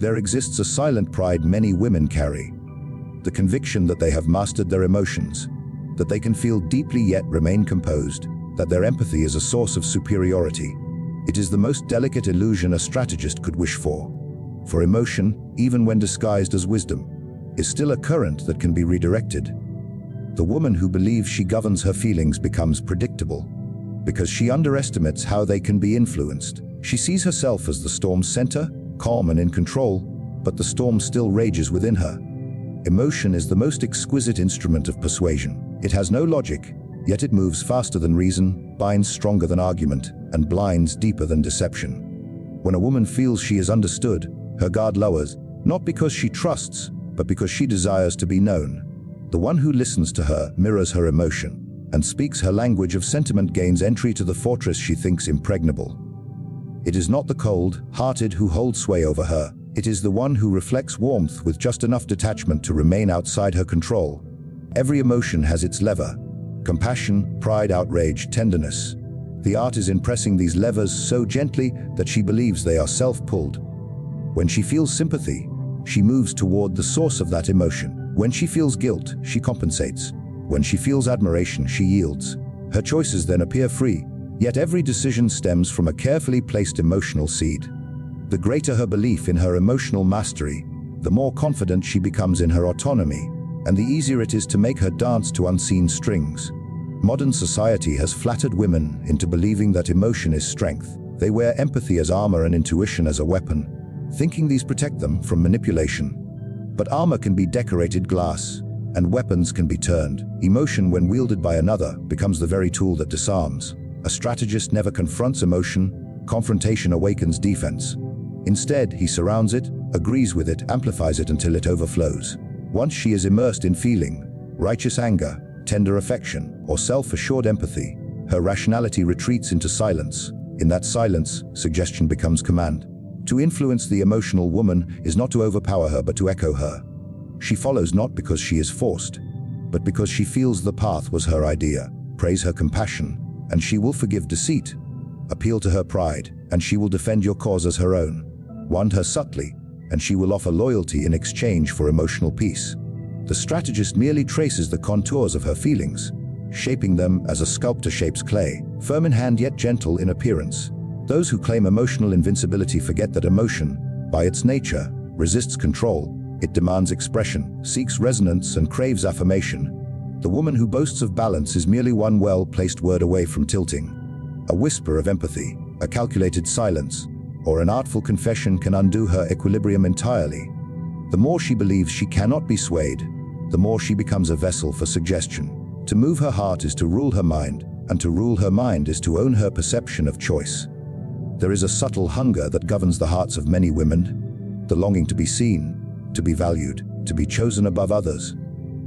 there exists a silent pride many women carry. The conviction that they have mastered their emotions, that they can feel deeply yet remain composed, that their empathy is a source of superiority. It is the most delicate illusion a strategist could wish for. For emotion, even when disguised as wisdom, is still a current that can be redirected. The woman who believes she governs her feelings becomes predictable, because she underestimates how they can be influenced. She sees herself as the storm's center, calm and in control, but the storm still rages within her. Emotion is the most exquisite instrument of persuasion. It has no logic, yet it moves faster than reason, binds stronger than argument, and blinds deeper than deception. When a woman feels she is understood, her guard lowers, not because she trusts, but because she desires to be known. The one who listens to her mirrors her emotion, and speaks her language of sentiment gains entry to the fortress she thinks impregnable. It is not the cold-hearted who hold sway over her. It is the one who reflects warmth with just enough detachment to remain outside her control. Every emotion has its lever: compassion, pride, outrage, tenderness. The art is in pressing these levers so gently that she believes they are self-pulled. When she feels sympathy, she moves toward the source of that emotion. When she feels guilt, she compensates. When she feels admiration, she yields. Her choices then appear free, yet every decision stems from a carefully placed emotional seed. The greater her belief in her emotional mastery, the more confident she becomes in her autonomy, and the easier it is to make her dance to unseen strings. Modern society has flattered women into believing that emotion is strength. They wear empathy as armor and intuition as a weapon, thinking these protect them from manipulation. But armor can be decorated glass, and weapons can be turned. Emotion, when wielded by another, becomes the very tool that disarms. A strategist never confronts emotion. Confrontation awakens defense. Instead, he surrounds it, agrees with it, amplifies it until it overflows. Once she is immersed in feeling, righteous anger, tender affection, or self-assured empathy, her rationality retreats into silence. In that silence, suggestion becomes command. To influence the emotional woman is not to overpower her but to echo her. She follows not because she is forced, but because she feels the path was her idea. Praise her compassion, and she will forgive deceit. Appeal to her pride, and she will defend your cause as her own. Wound her subtly, and she will offer loyalty in exchange for emotional peace. The strategist merely traces the contours of her feelings, shaping them as a sculptor shapes clay, firm in hand yet gentle in appearance. Those who claim emotional invincibility forget that emotion, by its nature, resists control. It demands expression, seeks resonance, and craves affirmation. The woman who boasts of balance is merely one well-placed word away from tilting. A whisper of empathy, a calculated silence, or an artful confession can undo her equilibrium entirely. The more she believes she cannot be swayed, the more she becomes a vessel for suggestion. To move her heart is to rule her mind, and to rule her mind is to own her perception of choice. There is a subtle hunger that governs the hearts of many women, the longing to be seen, to be valued, to be chosen above others.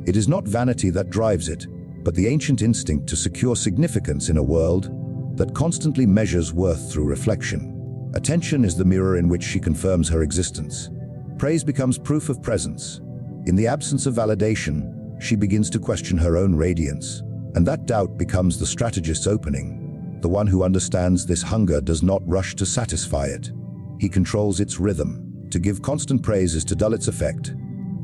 It is not vanity that drives it, but the ancient instinct to secure significance in a world that constantly measures worth through reflection. Attention is the mirror in which she confirms her existence. Praise becomes proof of presence. In the absence of validation, she begins to question her own radiance, and that doubt becomes the strategist's opening. The one who understands this hunger does not rush to satisfy it. He controls its rhythm. To give constant praise is to dull its effect.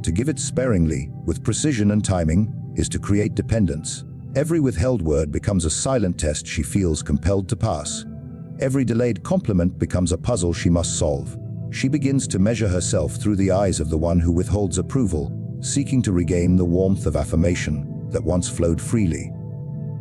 To give it sparingly, with precision and timing, is to create dependence. Every withheld word becomes a silent test she feels compelled to pass. Every delayed compliment becomes a puzzle she must solve. She begins to measure herself through the eyes of the one who withholds approval, seeking to regain the warmth of affirmation that once flowed freely.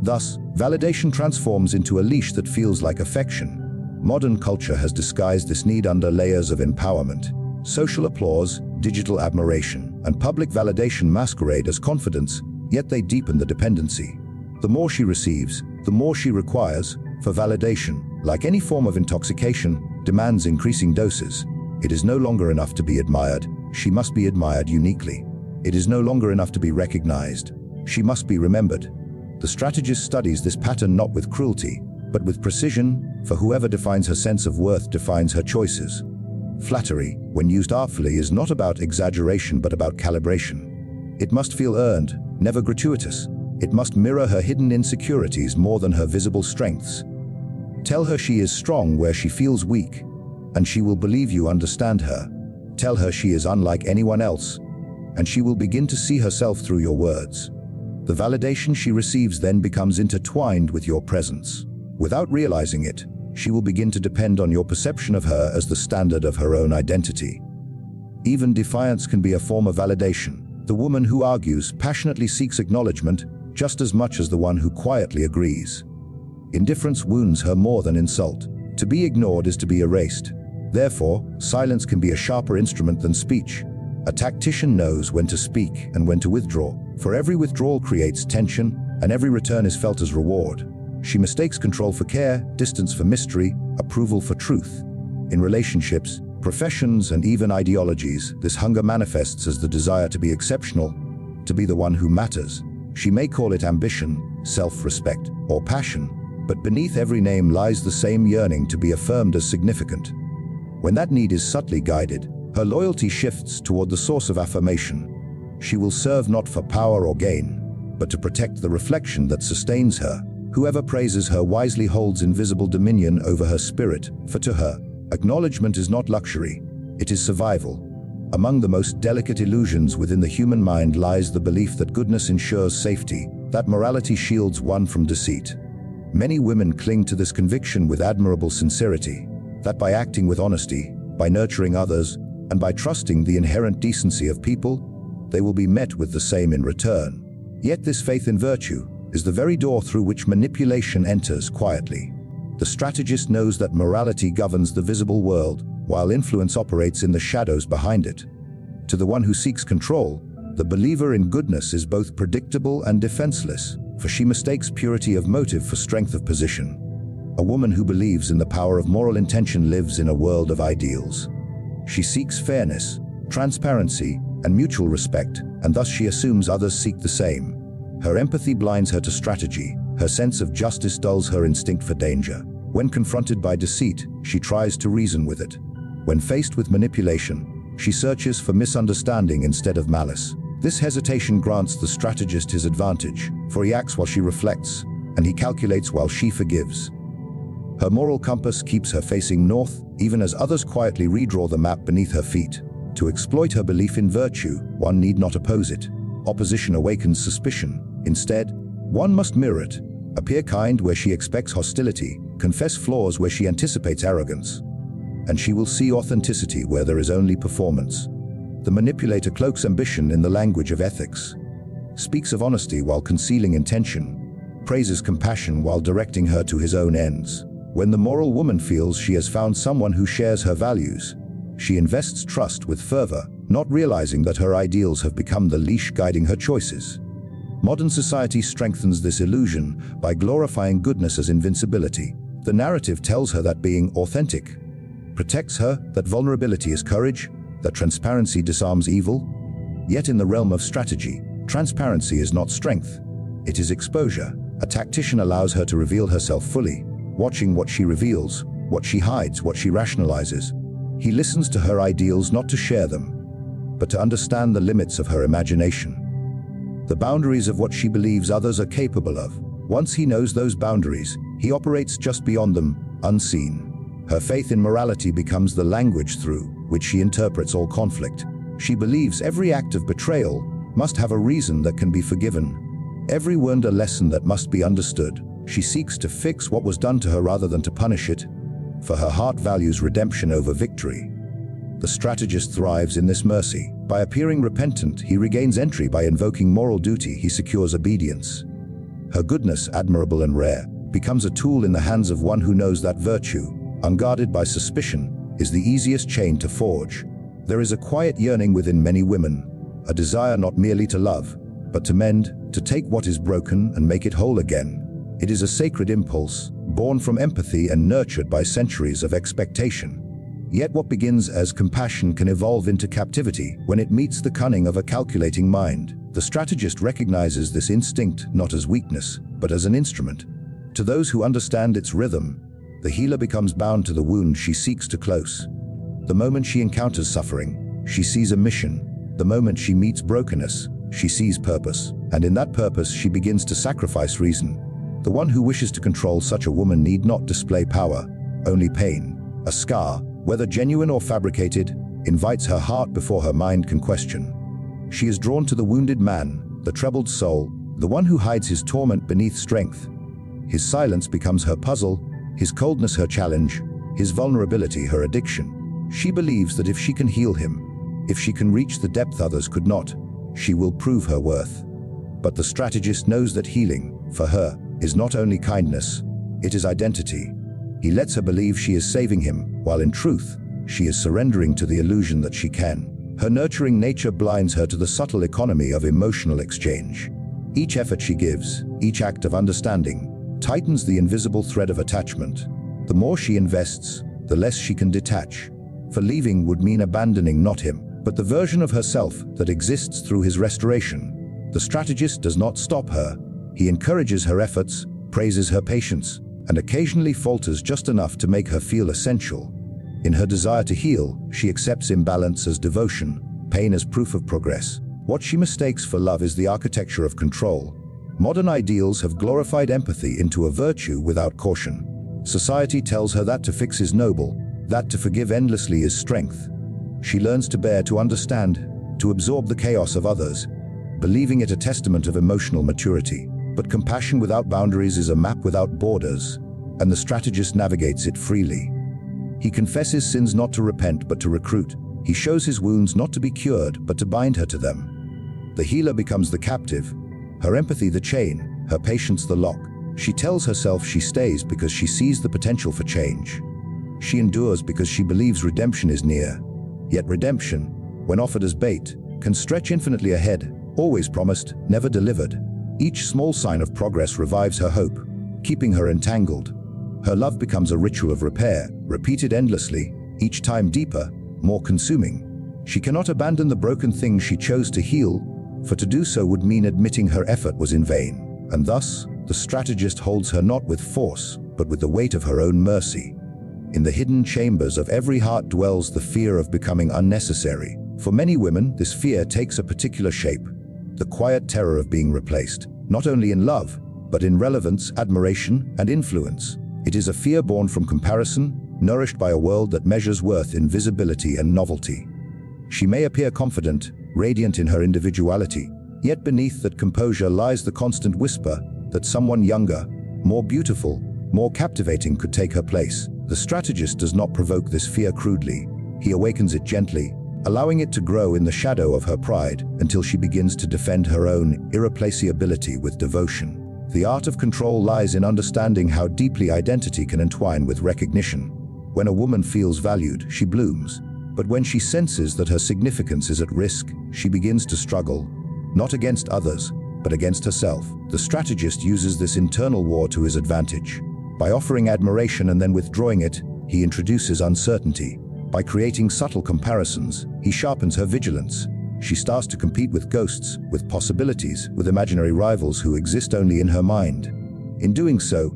Thus, validation transforms into a leash that feels like affection. Modern culture has disguised this need under layers of empowerment. Social applause, digital admiration, and public validation masquerade as confidence, yet they deepen the dependency. The more she receives, the more she requires, for validation, like any form of intoxication, demands increasing doses. It is no longer enough to be admired, she must be admired uniquely. It is no longer enough to be recognized, she must be remembered. The strategist studies this pattern not with cruelty, but with precision, for whoever defines her sense of worth defines her choices. Flattery, when used artfully, is not about exaggeration but about calibration. It must feel earned, never gratuitous. It must mirror her hidden insecurities more than her visible strengths. Tell her she is strong where she feels weak, and she will believe you understand her. tell her she is unlike anyone else, and she will begin to see herself through your words. The validation she receives then becomes intertwined with your presence. Without realizing it, she will begin to depend on your perception of her as the standard of her own identity. Even defiance can be a form of validation. The woman who argues passionately seeks acknowledgement just as much as the one who quietly agrees. Indifference wounds her more than insult. To be ignored is to be erased. Therefore, silence can be a sharper instrument than speech. A tactician knows when to speak and when to withdraw, for every withdrawal creates tension, and every return is felt as reward. She mistakes control for care, distance for mystery, approval for truth. In relationships, professions, and even ideologies, this hunger manifests as the desire to be exceptional, to be the one who matters. She may call it ambition, self-respect, or passion, but beneath every name lies the same yearning to be affirmed as significant. When that need is subtly guided, her loyalty shifts toward the source of affirmation. She will serve not for power or gain, but to protect the reflection that sustains her. Whoever praises her wisely holds invisible dominion over her spirit, for to her, acknowledgement is not luxury, it is survival. Among the most delicate illusions within the human mind lies the belief that goodness ensures safety, that morality shields one from deceit. Many women cling to this conviction with admirable sincerity, that by acting with honesty, by nurturing others, and by trusting the inherent decency of people, they will be met with the same in return. Yet this faith in virtue is the very door through which manipulation enters quietly. The strategist knows that morality governs the visible world, while influence operates in the shadows behind it. To the one who seeks control, the believer in goodness is both predictable and defenseless, for she mistakes purity of motive for strength of position. A woman who believes in the power of moral intention lives in a world of ideals. She seeks fairness, transparency, and mutual respect, and thus she assumes others seek the same. Her empathy blinds her to strategy. Her sense of justice dulls her instinct for danger. When confronted by deceit, she tries to reason with it. When faced with manipulation, she searches for misunderstanding instead of malice. This hesitation grants the strategist his advantage, for he acts while she reflects, and he calculates while she forgives. Her moral compass keeps her facing north, even as others quietly redraw the map beneath her feet. To exploit her belief in virtue, one need not oppose it. Opposition awakens suspicion. Instead, one must mirror it. Appear kind where she expects hostility, confess flaws where she anticipates arrogance. And she will see authenticity where there is only performance. The manipulator cloaks ambition in the language of ethics, speaks of honesty while concealing intention, praises compassion while directing her to his own ends. When the moral woman feels she has found someone who shares her values, she invests trust with fervor, not realizing that her ideals have become the leash guiding her choices. Modern society strengthens this illusion by glorifying goodness as invincibility. The narrative tells her that being authentic protects her, that vulnerability is courage, that transparency disarms evil. Yet in the realm of strategy, transparency is not strength, it is exposure. A tactician allows her to reveal herself fully, watching what she reveals, what she hides, what she rationalizes. He listens to her ideals not to share them, but to understand the limits of her imagination, the boundaries of what she believes others are capable of. Once he knows those boundaries, he operates just beyond them, unseen. Her faith in morality becomes the language through which she interprets all conflict. She believes every act of betrayal must have a reason that can be forgiven, every wound a lesson that must be understood. She seeks to fix what was done to her rather than to punish it, for her heart values redemption over victory. The strategist thrives in this mercy. By appearing repentant, he regains entry. By invoking moral duty, he secures obedience. Her goodness, admirable and rare, becomes a tool in the hands of one who knows that virtue, unguarded by suspicion, is the easiest chain to forge. There is a quiet yearning within many women, a desire not merely to love, but to mend, to take what is broken and make it whole again. It is a sacred impulse, born from empathy and nurtured by centuries of expectation. Yet what begins as compassion can evolve into captivity when it meets the cunning of a calculating mind. The strategist recognizes this instinct not as weakness, but as an instrument. To those who understand its rhythm, the healer becomes bound to the wound she seeks to close. The moment she encounters suffering, she sees a mission. The moment she meets brokenness, she sees purpose. And in that purpose, she begins to sacrifice reason. The one who wishes to control such a woman need not display power, only pain. A scar, whether genuine or fabricated, invites her heart before her mind can question. She is drawn to the wounded man, the troubled soul, the one who hides his torment beneath strength. His silence becomes her puzzle, his coldness her challenge, his vulnerability her addiction. She believes that if she can heal him, if she can reach the depth others could not, she will prove her worth. But the strategist knows that healing, for her, is not only kindness, it is identity. He lets her believe she is saving him, while in truth, she is surrendering to the illusion that she can. Her nurturing nature blinds her to the subtle economy of emotional exchange. Each effort she gives, each act of understanding, tightens the invisible thread of attachment. The more she invests, the less she can detach. For leaving would mean abandoning not him, but the version of herself that exists through his restoration. The strategist does not stop her. He encourages her efforts, praises her patience, and occasionally falters just enough to make her feel essential. In her desire to heal, she accepts imbalance as devotion, pain as proof of progress. What she mistakes for love is the architecture of control. Modern ideals have glorified empathy into a virtue without caution. Society tells her that to fix is noble, that to forgive endlessly is strength. She learns to bear, to understand, to absorb the chaos of others, believing it a testament of emotional maturity. But compassion without boundaries is a map without borders, and the strategist navigates it freely. He confesses sins not to repent but to recruit. He shows his wounds not to be cured but to bind her to them. The healer becomes the captive, her empathy the chain, her patience the lock. She tells herself she stays because she sees the potential for change. She endures because she believes redemption is near. Yet redemption, when offered as bait, can stretch infinitely ahead, always promised, never delivered. Each small sign of progress revives her hope, keeping her entangled. Her love becomes a ritual of repair, repeated endlessly, each time deeper, more consuming. She cannot abandon the broken things she chose to heal, for to do so would mean admitting her effort was in vain. And thus, the strategist holds her not with force, but with the weight of her own mercy. In the hidden chambers of every heart dwells the fear of becoming unnecessary. For many women, this fear takes a particular shape, the quiet terror of being replaced, not only in love, but in relevance, admiration, and influence. It is a fear born from comparison, nourished by a world that measures worth in visibility and novelty. She may appear confident, radiant in her individuality, yet beneath that composure lies the constant whisper that someone younger, more beautiful, more captivating could take her place. The strategist does not provoke this fear crudely. He awakens it gently, allowing it to grow in the shadow of her pride until she begins to defend her own irreplaceability with devotion. The art of control lies in understanding how deeply identity can entwine with recognition. When a woman feels valued, she blooms. But when she senses that her significance is at risk, she begins to struggle, not against others, but against herself. The strategist uses this internal war to his advantage. By offering admiration and then withdrawing it, he introduces uncertainty. By creating subtle comparisons, he sharpens her vigilance. She starts to compete with ghosts, with possibilities, with imaginary rivals who exist only in her mind. In doing so,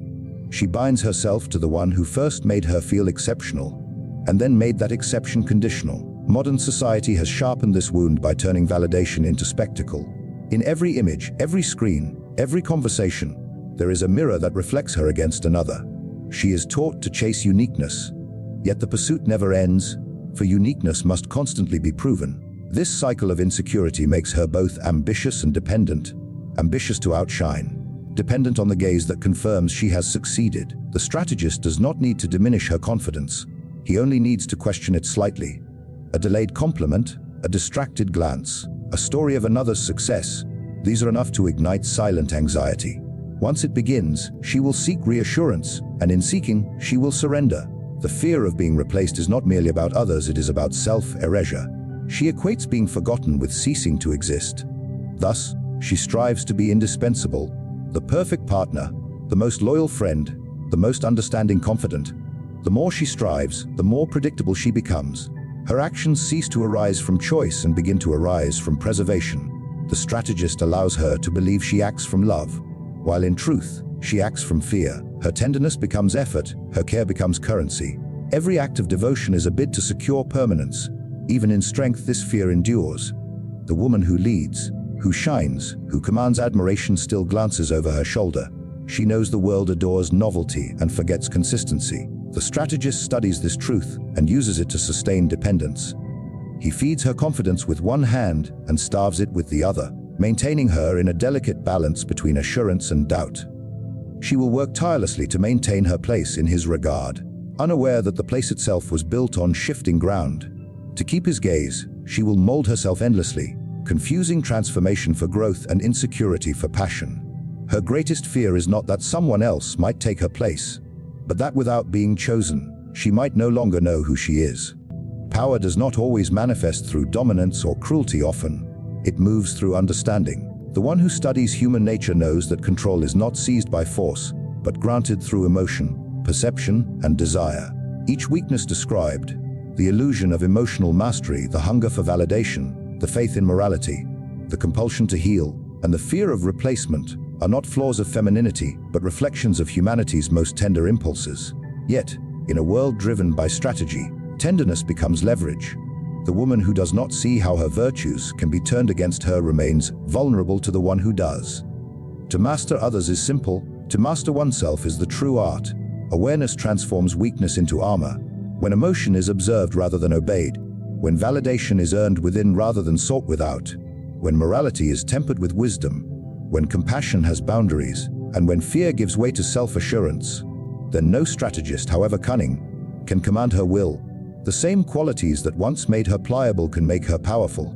she binds herself to the one who first made her feel exceptional, and then made that exception conditional. Modern society has sharpened this wound by turning validation into spectacle. In every image, every screen, every conversation, there is a mirror that reflects her against another. She is taught to chase uniqueness, yet the pursuit never ends, for uniqueness must constantly be proven. This cycle of insecurity makes her both ambitious and dependent, ambitious to outshine, dependent on the gaze that confirms she has succeeded. The strategist does not need to diminish her confidence. He only needs to question it slightly. A delayed compliment, a distracted glance, a story of another's success, these are enough to ignite silent anxiety. Once it begins, she will seek reassurance, and in seeking, she will surrender. The fear of being replaced is not merely about others, it is about self-erasure. She equates being forgotten with ceasing to exist. Thus, she strives to be indispensable, the perfect partner, the most loyal friend, the most understanding confidant. The more she strives, the more predictable she becomes. Her actions cease to arise from choice and begin to arise from preservation. The strategist allows her to believe she acts from love, while in truth, she acts from fear. Her tenderness becomes effort, her care becomes currency. Every act of devotion is a bid to secure permanence. Even in strength, this fear endures. The woman who leads, who shines, who commands admiration still glances over her shoulder. She knows the world adores novelty and forgets consistency. The strategist studies this truth and uses it to sustain dependence. He feeds her confidence with one hand and starves it with the other, maintaining her in a delicate balance between assurance and doubt. She will work tirelessly to maintain her place in his regard, unaware that the place itself was built on shifting ground. To keep his gaze, she will mold herself endlessly, confusing transformation for growth and insecurity for passion. Her greatest fear is not that someone else might take her place, but that without being chosen, she might no longer know who she is. Power does not always manifest through dominance or cruelty. Often, it moves through understanding. The one who studies human nature knows that control is not seized by force, but granted through emotion, perception, and desire. Each weakness described, the illusion of emotional mastery, the hunger for validation, the faith in morality, the compulsion to heal, and the fear of replacement, are not flaws of femininity, but reflections of humanity's most tender impulses. Yet, in a world driven by strategy, tenderness becomes leverage. The woman who does not see how her virtues can be turned against her remains vulnerable to the one who does. To master others is simple. To master oneself is the true art. Awareness transforms weakness into armor. When emotion is observed rather than obeyed, when validation is earned within rather than sought without, when morality is tempered with wisdom, when compassion has boundaries, and when fear gives way to self-assurance, then no strategist, however cunning, can command her will. The same qualities that once made her pliable can make her powerful.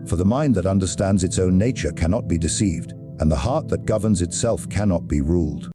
For the mind that understands its own nature cannot be deceived, and the heart that governs itself cannot be ruled.